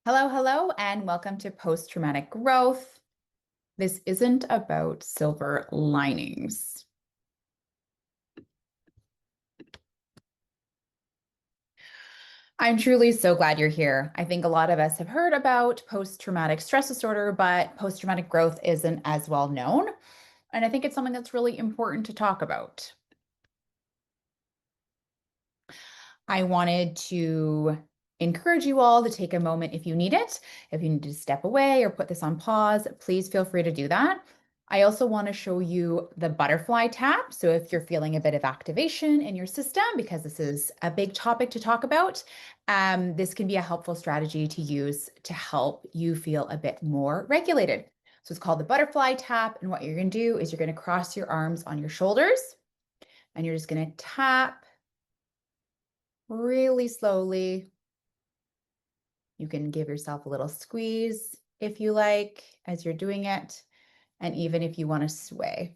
Hello, hello, and welcome to Post-Traumatic Growth. This isn't about silver linings. I'm truly so glad you're here. I think a lot of us have heard about post-traumatic stress disorder, but post-traumatic growth isn't as well known. And I think it's something that's really important to talk about. I wanted to encourage you all to take a moment if you need it. If you need to step away or put this on pause, please feel free to do that. I also want to show you the butterfly tap. So if you're feeling a bit of activation in your system, because this is a big topic to talk about, this can be a helpful strategy to use to help you feel a bit more regulated. So it's called the butterfly tap. And what you're going to do is you're going to cross your arms on your shoulders and you're just going to tap really slowly. You can give yourself a little squeeze if you like as you're doing it, and even if you want to sway.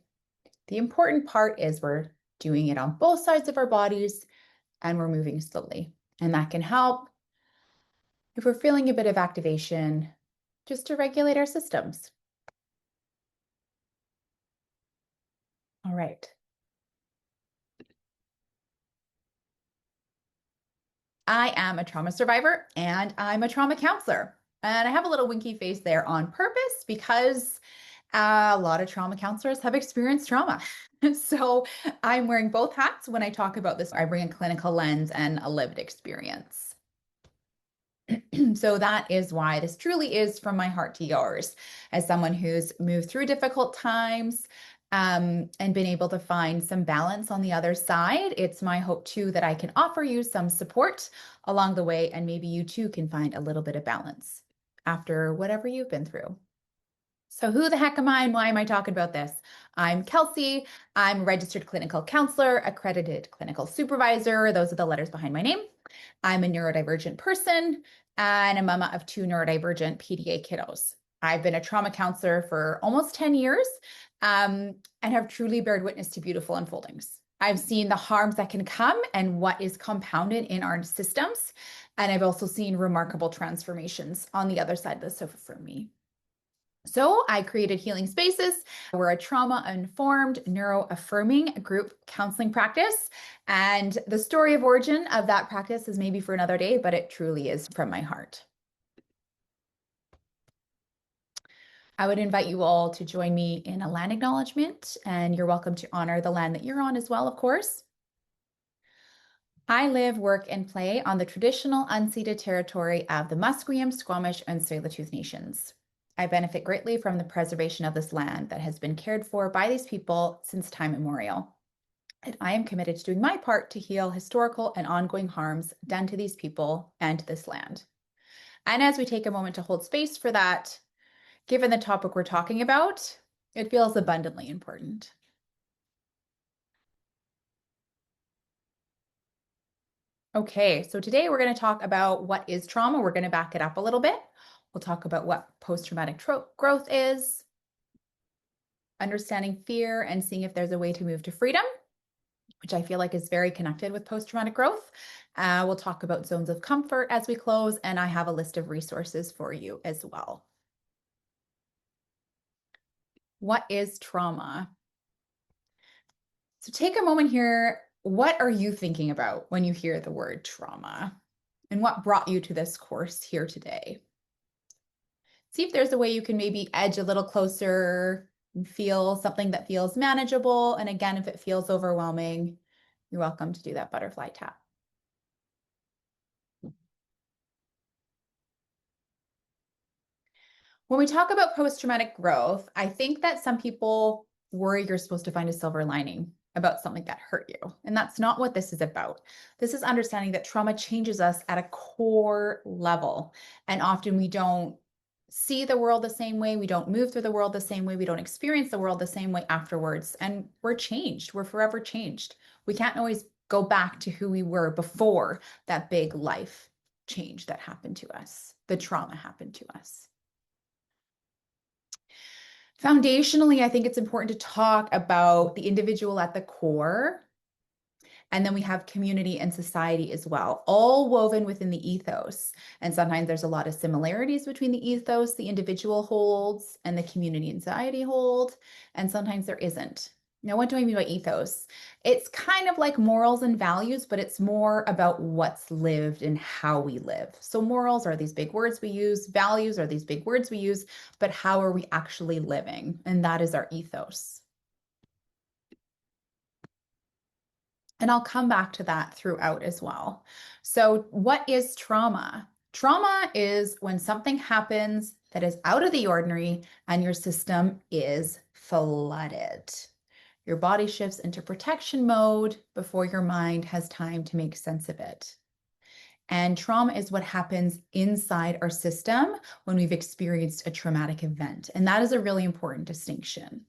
The important part is we're doing it on both sides of our bodies and we're moving slowly. And that can help if we're feeling a bit of activation just to regulate our systems. All right. I am a trauma survivor and I'm a trauma counselor. And I have a little winky face there on purpose because a lot of trauma counselors have experienced trauma. So I'm wearing both hats when I talk about this. I bring a clinical lens and a lived experience. So that is why this truly is from my heart to yours. As someone who's moved through difficult times, and been able to find some balance on the other side, it's my hope too that I can offer you some support along the way, and maybe you too can find a little bit of balance after whatever you've been through. So who the heck am I and why am I talking about this? I'm Kelsey. I'm a registered clinical counselor, accredited clinical supervisor. Those are the letters behind my name. I'm a neurodivergent person and a mama of two neurodivergent PDA kiddos. I've been a trauma counselor for almost 10 years, and have truly bared witness to beautiful unfoldings. I've seen the harms that can come and what is compounded in our systems. And I've also seen remarkable transformations on the other side of the sofa for me. So I created Healing Spaces. We're a trauma-informed, neuro-affirming group counseling practice. And the story of origin of that practice is maybe for another day, but it truly is from my heart. I would invite you all to join me in a land acknowledgement, and you're welcome to honor the land that you're on as well, of course. I live, work, and play on the traditional unceded territory of the Musqueam, Squamish, and Tsleil-Waututh nations. I benefit greatly from the preservation of this land that has been cared for by these people since time immemorial. And I am committed to doing my part to heal historical and ongoing harms done to these people and to this land. And as we take a moment to hold space for that, given the topic we're talking about, it feels abundantly important. Okay, so today we're going to talk about what is trauma. We're going to back it up a little bit. We'll talk about what post-traumatic growth is, understanding fear, and seeing if there's a way to move to freedom, which I feel like is very connected with post-traumatic growth. We'll talk about zones of comfort as we close, and I have a list of resources for you as well. What is trauma? So take a moment here. What are you thinking about when you hear the word trauma? And what brought you to this course here today? See if there's a way you can maybe edge a little closer and feel something that feels manageable. And again, if it feels overwhelming, you're welcome to do that butterfly tap. When we talk about post-traumatic growth, I think that some people worry you're supposed to find a silver lining about something that hurt you. And that's not what this is about. This is understanding that trauma changes us at a core level. And often we don't see the world the same way. We don't move through the world the same way. We don't experience the world the same way afterwards. And we're changed. We're forever changed. We can't always go back to who we were before that big life change that happened to us, the trauma happened to us. Foundationally, I think it's important to talk about the individual at the core And then we have community and society as well, all woven within the ethos. And sometimes there's a lot of similarities between the ethos the individual holds and the community and society hold. And sometimes there isn't. Now, what do I mean by ethos? It's kind of like morals and values, but it's more about what's lived and how we live. So morals are these big words we use, values are these big words we use, but how are we actually living? And that is our ethos. And I'll come back to that throughout as well. So, what is trauma? Trauma is when something happens that is out of the ordinary and your system is flooded. Your body shifts into protection mode before your mind has time to make sense of it. And trauma is what happens inside our system when we've experienced a traumatic event. And that is a really important distinction.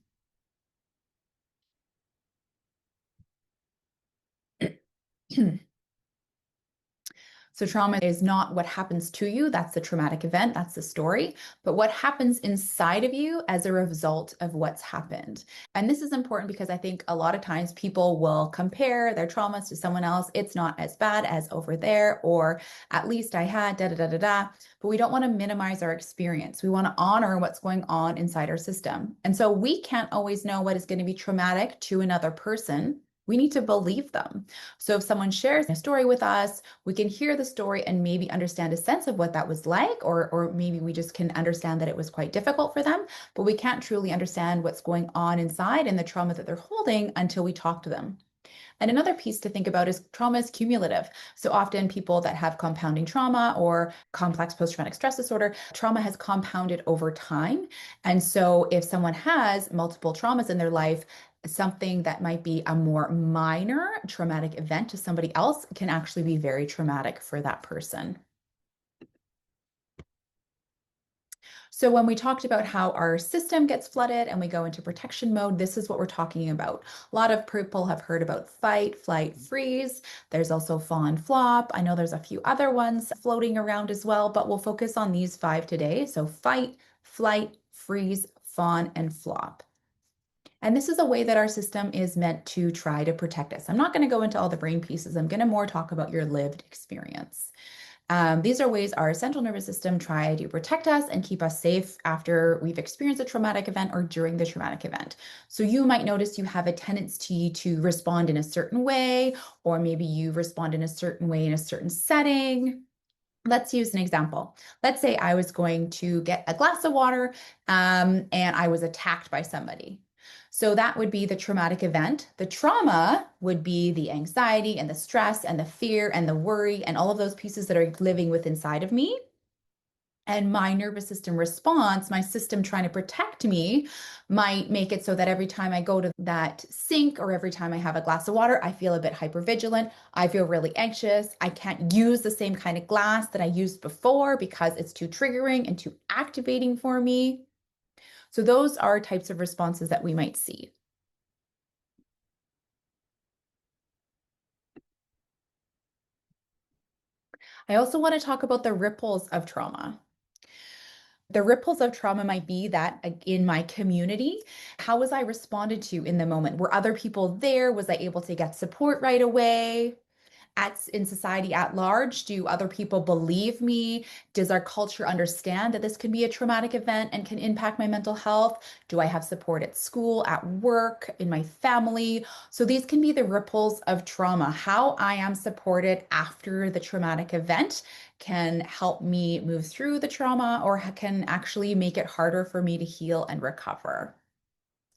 So trauma is not what happens to you. That's the traumatic event. That's the story. But what happens inside of you as a result of what's happened. And this is important because I think a lot of times people will compare their traumas to someone else. It's not as bad as over there, or at least I had da da da da da. But we don't want to minimize our experience. We want to honor what's going on inside our system. And so we can't always know what is going to be traumatic to another person. We need to believe them. So if someone shares a story with us, we can hear the story and maybe understand a sense of what that was like, or maybe we just can understand that it was quite difficult for them, but we can't truly understand what's going on inside and the trauma that they're holding until we talk to them. And another piece to think about is trauma is cumulative. So often people that have compounding trauma or complex post-traumatic stress disorder, trauma has compounded over time. And so if someone has multiple traumas in their life, something that might be a more minor traumatic event to somebody else can actually be very traumatic for that person. So when we talked about how our system gets flooded and we go into protection mode, this is what we're talking about. A lot of people have heard about fight, flight, freeze. There's also fawn, flop. I know there's a few other ones floating around as well, but we'll focus on these 5 today. So fight, flight, freeze, fawn, and flop. And this is a way that our system is meant to try to protect us. I'm not going to go into all the brain pieces. I'm going to more talk about your lived experience. These are ways our central nervous system try to protect us and keep us safe after we've experienced a traumatic event or during the traumatic event. So you might notice you have a tendency to respond in a certain way, or maybe you respond in a certain way in a certain setting. Let's use an example. Let's say I was going to get a glass of water and I was attacked by somebody. So that would be the traumatic event. The trauma would be the anxiety and the stress and the fear and the worry and all of those pieces that are living within inside of me. And my nervous system response, my system trying to protect me, might make it so that every time I go to that sink or every time I have a glass of water, I feel a bit hypervigilant. I feel really anxious. I can't use the same kind of glass that I used before because it's too triggering and too activating for me. So those are types of responses that we might see. I also want to talk about the ripples of trauma. The ripples of trauma might be that in my community, how was I responded to in the moment? Were other people there? Was I able to get support right away? In society at large, do other people believe me? Does our culture understand that this can be a traumatic event and can impact my mental health? Do I have support at school, at work, in my family? So these can be the ripples of trauma. How I am supported after the traumatic event can help me move through the trauma or can actually make it harder for me to heal and recover.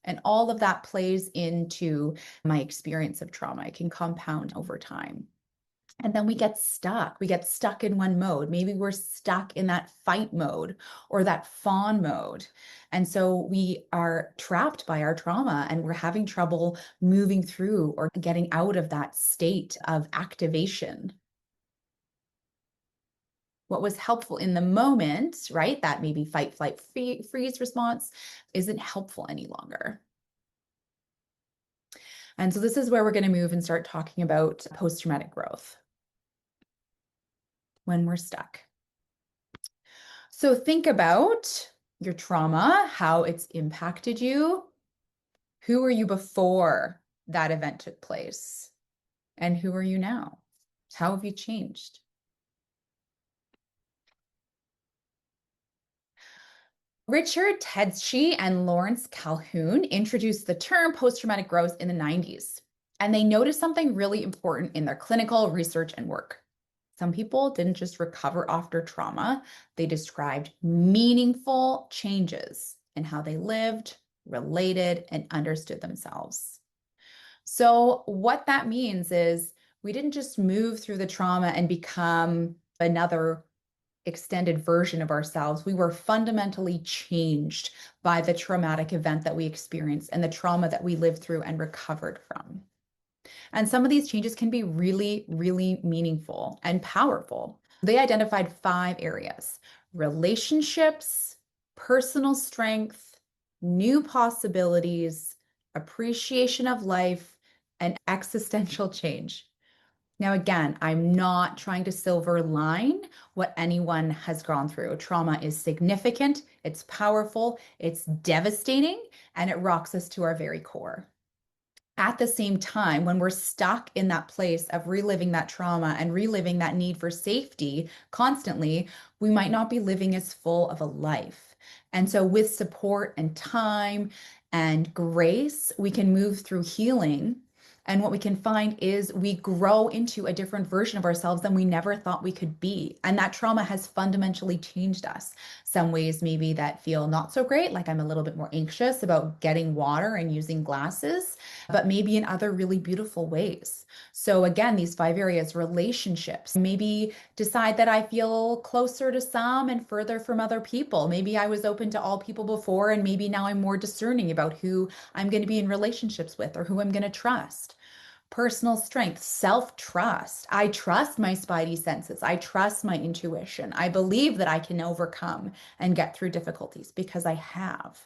And all of that plays into my experience of trauma. It can compound over time. And then we get stuck. We get stuck in one mode. Maybe we're stuck in that fight mode or that fawn mode. And so we are trapped by our trauma and we're having trouble moving through or getting out of that state of activation. What was helpful in the moment, right? That maybe fight, flight, freeze response isn't helpful any longer. And so this is where we're going to move and start talking about post-traumatic growth when we're stuck. So think about your trauma, how it's impacted you. Who were you before that event took place? And who are you now? How have you changed? Richard Tedeschi and Lawrence Calhoun introduced the term post-traumatic growth in the 90s, and they noticed something really important in their clinical research and work. Some people didn't just recover after trauma, they described meaningful changes in how they lived, related, and understood themselves. So, what that means is we didn't just move through the trauma and become another extended version of ourselves. We were fundamentally changed by the traumatic event that we experienced and the trauma that we lived through and recovered from. And some of these changes can be really, really meaningful and powerful. They identified 5 areas: relationships, personal strength, new possibilities, appreciation of life, and existential change. Now, again, I'm not trying to silver line what anyone has gone through. Trauma is significant, it's powerful, it's devastating, and it rocks us to our very core. At the same time, when we're stuck in that place of reliving that trauma and reliving that need for safety constantly, we might not be living as full of a life. And so, with support and time and grace, we can move through healing. And what we can find is we grow into a different version of ourselves than we never thought we could be. And that trauma has fundamentally changed us. Some ways maybe that feel not so great, like I'm a little bit more anxious about getting water and using glasses, but maybe in other really beautiful ways. So again, these 5 areas: relationships, maybe decide that I feel closer to some and further from other people. Maybe I was open to all people before, and maybe now I'm more discerning about who I'm going to be in relationships with or who I'm going to trust. Personal strength, self-trust. I trust my spidey senses. I trust my intuition. I believe that I can overcome and get through difficulties because I have.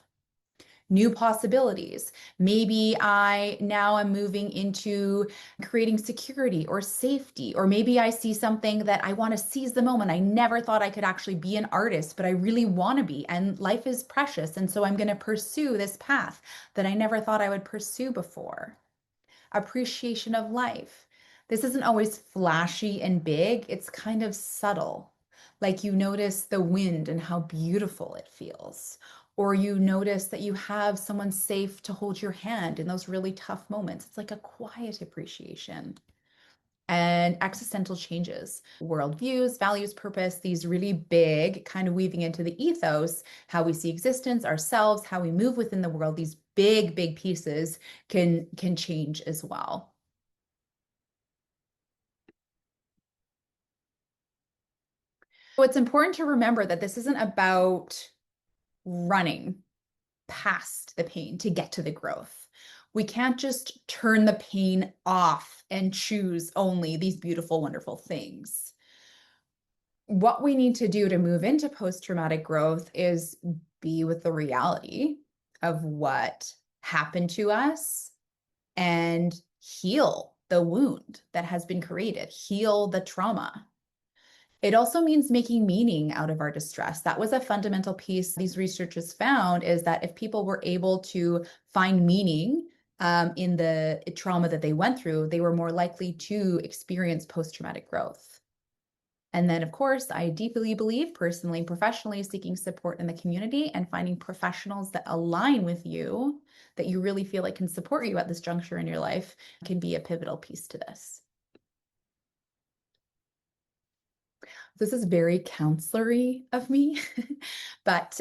New possibilities. Maybe I now am moving into creating security or safety, or maybe I see something that I want to seize the moment. I never thought I could actually be an artist, but I really want to be, and life is precious. And so I'm going to pursue this path that I never thought I would pursue before. Appreciation of life. This isn't always flashy and big, it's kind of subtle. Like you notice the wind and how beautiful it feels. Or you notice that you have someone safe to hold your hand in those really tough moments. It's like a quiet appreciation. And existential changes, worldviews, values, purpose, these really big, kind of weaving into the ethos, how we see existence, ourselves, how we move within the world, these big, big pieces can change as well. So it's important to remember that this isn't about running past the pain to get to the growth. We can't just turn the pain off and choose only these beautiful, wonderful things. What we need to do to move into post-traumatic growth is be with the reality of what happened to us and heal the wound that has been created, heal the trauma. It also means making meaning out of our distress. That was a fundamental piece these researchers found, is that if people were able to find meaning in the trauma that they went through, they were more likely to experience post-traumatic growth. And then, of course, I deeply believe, personally and professionally, seeking support in the community and finding professionals that align with you, that you really feel like can support you at this juncture in your life, can be a pivotal piece to this. This is very counselor-y of me, but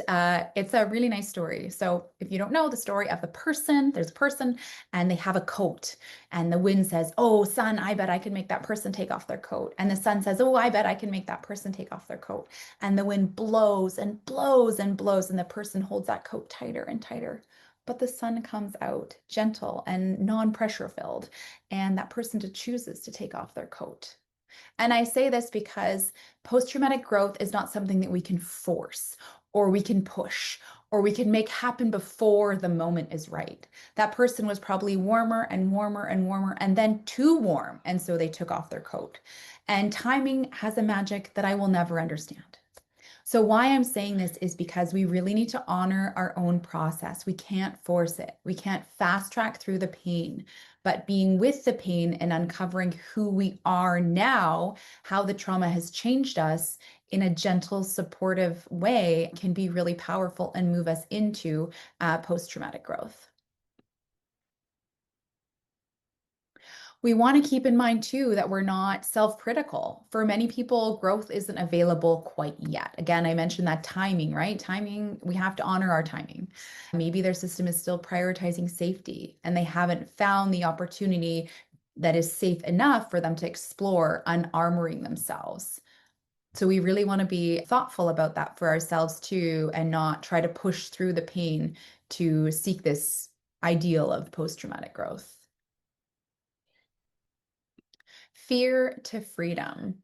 it's a really nice story. So if you don't know the story of the person, there's a person and they have a coat, and the wind says, "Oh, sun, I bet I can make that person take off their coat." And the sun says, "Oh, I bet I can make that person take off their coat." And the wind blows and blows and blows, and the person holds that coat tighter and tighter. But the sun comes out gentle and non-pressure filled, and that person chooses to take off their coat. And I say this because post-traumatic growth is not something that we can force or we can push or we can make happen before the moment is right. That person was probably warmer and warmer and warmer and then too warm. And so they took off their coat. And timing has a magic that I will never understand. So, why I'm saying this is because we really need to honor our own process. We can't force it. We can't fast track through the pain, but being with the pain and uncovering who we are now, how the trauma has changed us in a gentle, supportive way can be really powerful and move us into post-traumatic growth. We want to keep in mind too that we're not self-critical. For many people, growth isn't available quite yet. Again, I mentioned that timing, right? Timing, we have to honor our timing. Maybe their system is still prioritizing safety and they haven't found the opportunity that is safe enough for them to explore unarmoring themselves. So we really want to be thoughtful about that for ourselves too, and not try to push through the pain to seek this ideal of post-traumatic growth. Fear to freedom.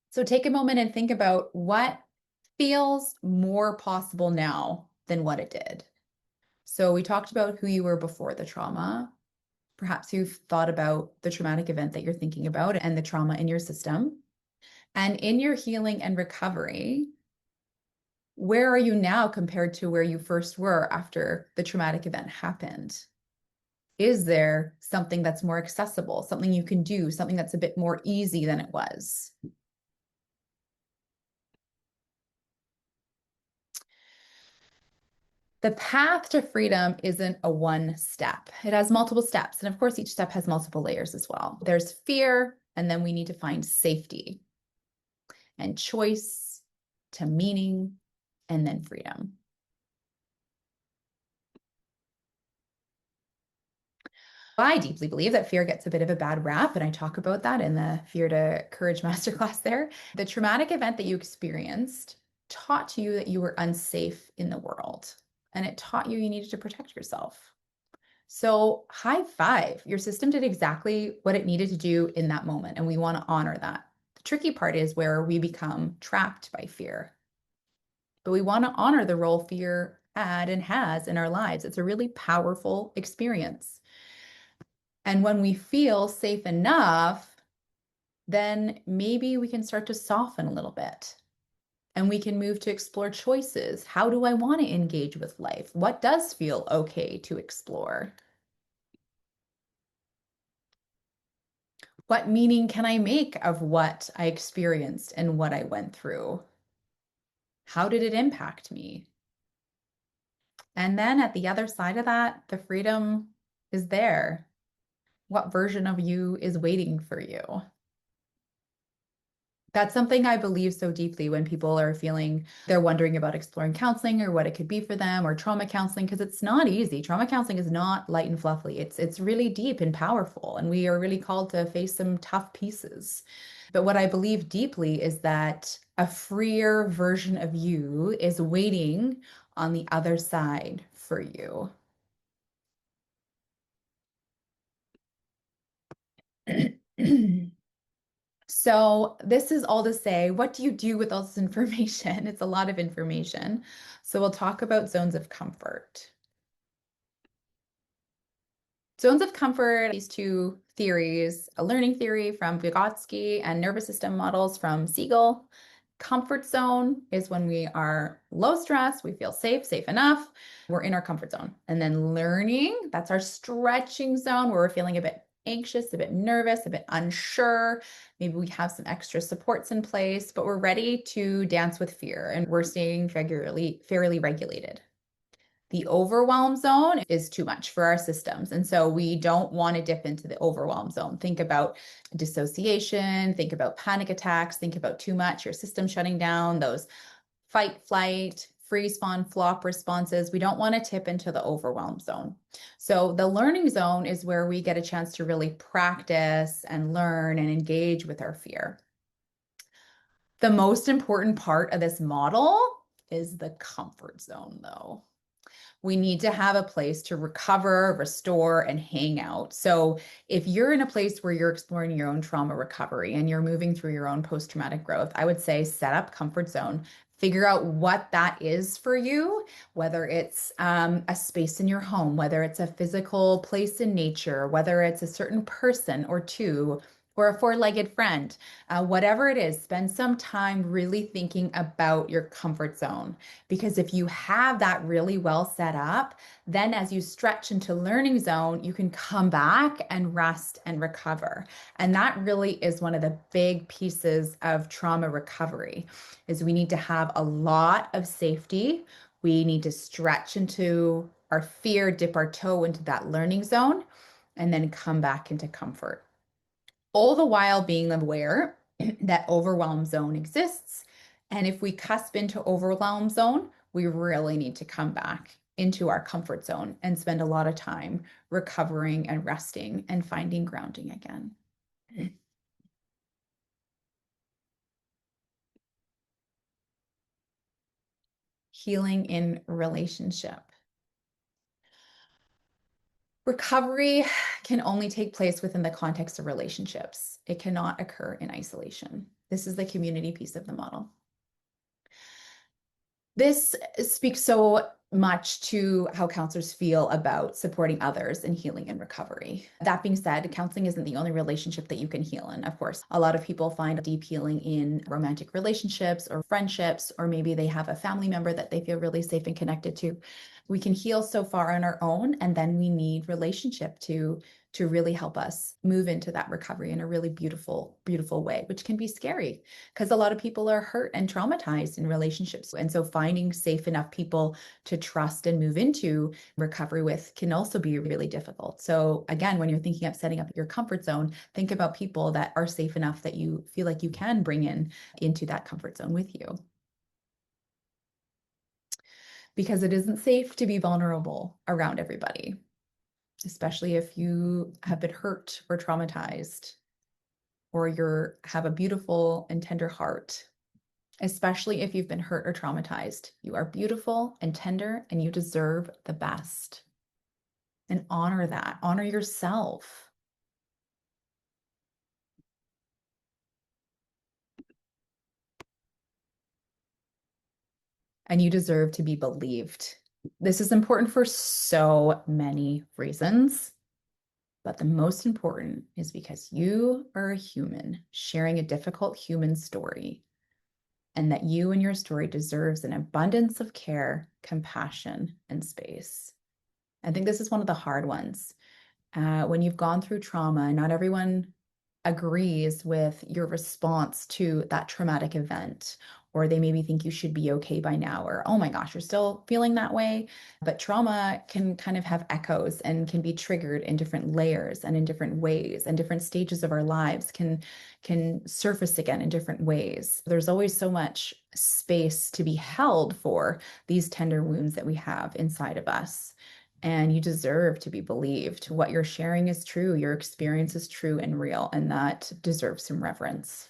So take a moment and think about what feels more possible now than what it did. So we talked about who you were before the trauma. Perhaps you've thought about the traumatic event that you're thinking about and the trauma in your system. And in your healing and recovery, where are you now compared to where you first were after the traumatic event happened? Is there something that's more accessible, something you can do, something that's a bit more easy than it was? The path to freedom isn't a one step. It has multiple steps. And of course, each step has multiple layers as well. There's fear, and then we need to find safety and choice to meaning, and then freedom. I deeply believe that fear gets a bit of a bad rap, and I talk about that in the Fear to Courage Masterclass there. The traumatic event that you experienced taught you that you were unsafe in the world, and it taught you you needed to protect yourself. So, high five. Your system did exactly what it needed to do in that moment, and we want to honor that. The tricky part is where we become trapped by fear. But we want to honor the role fear had and has in our lives. It's a really powerful experience. And when we feel safe enough, then maybe we can start to soften a little bit and we can move to explore choices. How do I want to engage with life? What does feel okay to explore? What meaning can I make of what I experienced and what I went through? How did it impact me? And then at the other side of that, the freedom is there. What version of you is waiting for you? That's something I believe so deeply when people are feeling they're wondering about exploring counseling or what it could be for them, or trauma counseling, because it's not easy. Trauma counseling is not light and fluffy. It's really deep and powerful, and we are really called to face some tough pieces. But what I believe deeply is that a freer version of you is waiting on the other side for you. So this is all to say, what do you do with all this information? It's a lot of information. So we'll talk about zones of comfort. Zones of comfort, these two theories, a learning theory from Vygotsky and nervous system models from Siegel. Comfort zone is when we are low stress, we feel safe, safe enough, we're in our comfort zone. And then learning, that's our stretching zone where we're feeling a bit anxious, a bit nervous, a bit unsure. Maybe we have some extra supports in place, but we're ready to dance with fear and we're staying fairly regulated. The overwhelm zone is too much for our systems. And so we don't want to dip into the overwhelm zone. Think about dissociation, think about panic attacks, think about too much, your system shutting down, those fight, flight, freeze, fawn, flop responses. We don't want to tip into the overwhelm zone. So the learning zone is where we get a chance to really practice and learn and engage with our fear. The most important part of this model is the comfort zone, though. We need to have a place to recover, restore, and hang out. So if you're in a place where you're exploring your own trauma recovery and you're moving through your own post-traumatic growth, I would say set up comfort zone. Figure out what that is for you, whether it's a space in your home, whether it's a physical place in nature, whether it's a certain person or two, or a four-legged friend, whatever it is, spend some time really thinking about your comfort zone. Because if you have that really well set up, then as you stretch into learning zone, you can come back and rest and recover. And that really is one of the big pieces of trauma recovery, is we need to have a lot of safety. We need to stretch into our fear, dip our toe into that learning zone, and then come back into comfort, all the while being aware that overwhelm zone exists. And if we cusp into overwhelm zone, we really need to come back into our comfort zone and spend a lot of time recovering and resting and finding grounding again. Healing in relationship. Recovery can only take place within the context of relationships. It cannot occur in isolation. This is the community piece of the model. This speaks so much to how counselors feel about supporting others in healing and recovery. That being said, counseling isn't the only relationship that you can heal in. Of course, a lot of people find deep healing in romantic relationships or friendships, or maybe they have a family member that they feel really safe and connected to. We can heal so far on our own, and then we need relationship to really help us move into that recovery in a really beautiful, beautiful way, which can be scary because a lot of people are hurt and traumatized in relationships. And so finding safe enough people to trust and move into recovery with can also be really difficult. So again, when you're thinking of setting up your comfort zone, think about people that are safe enough that you feel like you can bring in into that comfort zone with you. Because it isn't safe to be vulnerable around everybody, especially if you have been hurt or traumatized, or you have a beautiful and tender heart. Especially if you've been hurt or traumatized, you are beautiful and tender, and you deserve the best. And honor that. Honor yourself. And you deserve to be believed. This is important for so many reasons. But the most important is because you are a human sharing a difficult human story, and that you and your story deserves an abundance of care, compassion, and space. I think this is one of the hard ones. When you've gone through trauma, not everyone agrees with your response to that traumatic event, or they maybe think you should be okay by now, or oh my gosh, you're still feeling that way. But trauma can kind of have echoes and can be triggered in different layers and in different ways, and different stages of our lives can surface again in different ways. There's always so much space to be held for these tender wounds that we have inside of us. And you deserve to be believed. What you're sharing is true. Your experience is true and real, and that deserves some reverence.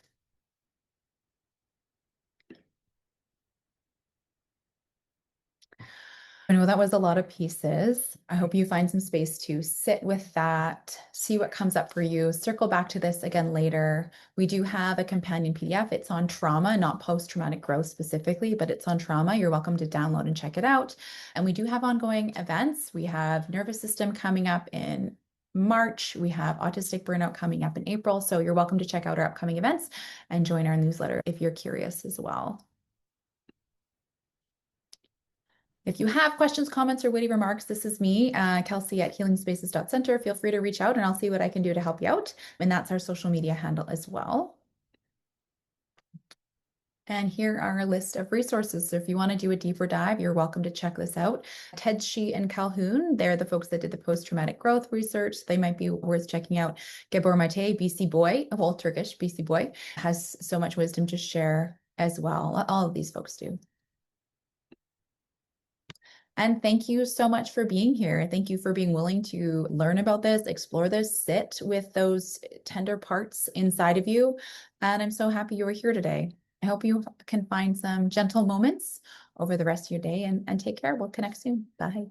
I know that was a lot of pieces. I hope you find some space to sit with that, see what comes up for you, circle back to this again later. We do have a companion PDF. It's on trauma, not post-traumatic growth specifically, but it's on trauma. You're welcome to download and check it out. And we do have ongoing events. We have nervous system coming up in March. We have autistic burnout coming up in April. So you're welcome to check out our upcoming events and join our newsletter if you're curious as well. If you have questions, comments, or witty remarks, this is me, Kelsey at healingspaces.center. Feel free to reach out and I'll see what I can do to help you out. And that's our social media handle as well. And here are a list of resources. So if you want to do a deeper dive, you're welcome to check this out. Tedeschi and Calhoun, they're the folks that did the post-traumatic growth research. They might be worth checking out. Gabor Mate, BC boy, a whole Turkish BC boy, has so much wisdom to share as well. All of these folks do. And thank you so much for being here. Thank you for being willing to learn about this, explore this, sit with those tender parts inside of you. And I'm so happy you were here today. I hope you can find some gentle moments over the rest of your day, and take care. We'll connect soon. Bye.